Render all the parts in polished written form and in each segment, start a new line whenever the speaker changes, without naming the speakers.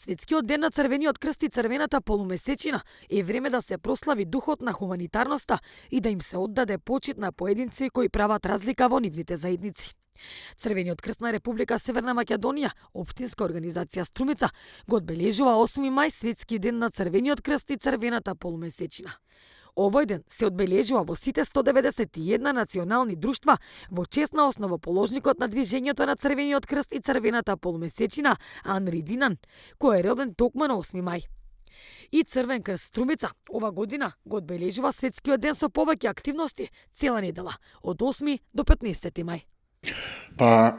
Светскиот ден на Црвениот крст и Црвената полумесечина е време да се прослави духот на хуманитарноста и да им се оддаде почит на поединци кои прават разлика во нивните заедници. Црвениот крст на Република Северна Македонија, општинска организација Струмица, го одбележува 8 мај Светски ден на Црвениот крст и Црвената полумесечина. Овој ден се одбележува во сите 191 национални друштва во чест на основоположникот на движењето на Црвениот крст и Црвената полумесечина Анри Динан, кој е роден токму на 8 мај. И Црвен крст Струмица ова година го одбележува Светскиот ден со повеќе активности цела недела, од 8 до 15 мај.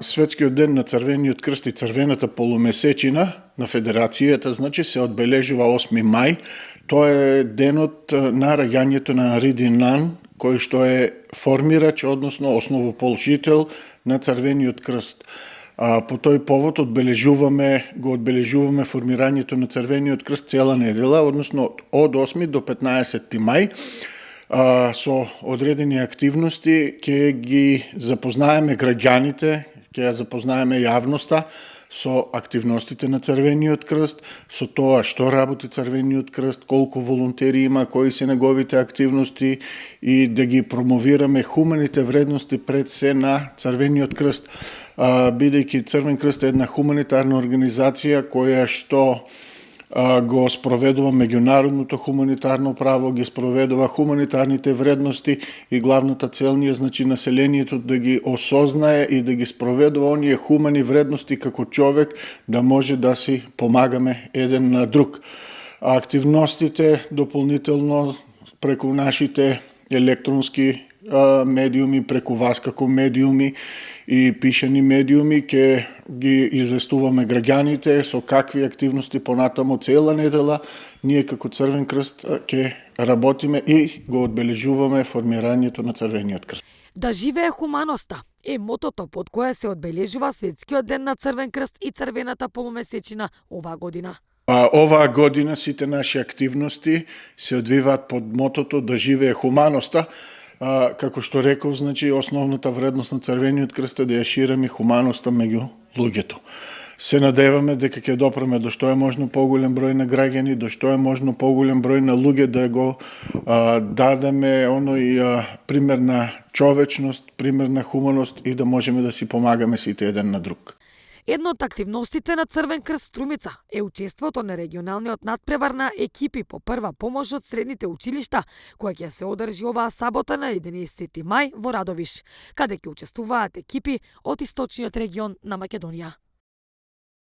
Светскиот ден на Црвениот крст и Црвената полумесечина на Федерацијата, значи, се одбележува 8 мај. Тоа е денот на раѓањето на Анри Динан, кој што е формирач, односно основоположител на Црвениот крст. По тој повод го одбележуваме формирањето на Црвениот крст цела недела, односно од 8 до 15 мај. Со одредени активности ќе ги запознаеме граѓаните, ќе ја запознаеме јавноста со активностите на Црвениот крст, со тоа што работи Црвениот крст, колку волонтери има, кои се неговите активности и да ги промовираме хуманите вредности пред се на Црвениот крст. Бидејќи Црвен крст е една хуманитарна организација која што го спроведува меѓународното хуманитарно право, ги спроведува хуманитарните вредности и главната цел ни е, значи, населението да ги осознае и да ги спроведува оние хумани вредности како човек, да може да си помагаме еден на друг. Активностите дополнително преку нашите електронски медиуми, преку вас како медиуми и пишани медиуми ќе ги известуваме граѓаните со какви активности понатаму цела недела ние како Црвен крст ќе работиме и го одбележуваме формирањето на Црвениот крст.
Да живее хуманоста е мотото под кое се одбележува Светскиот ден на Црвен крст и Црвената полумесечина оваа година.
Оваа година сите наши активности се одвиваат под мотото да живее хуманоста. Како што реков, значи, основната вредност на Црвениот крст е да ја шириме хуманоста меѓу луѓето. Се надеваме дека ќе допреме до што е можно поголем број на граѓани, до што е можно поголем број на луѓе да го дадеме оној пример на човечност, пример на хуманост и да можеме да си помагаме сите еден на друг.
Една од активностите на Црвен крст Струмица е учеството на регионалниот надпревар на екипи по прва помош од средните училишта, која ќе се одржи оваа сабота на 11 мај во Радовиш, каде ќе учествуваат екипи од источниот регион на Македонија.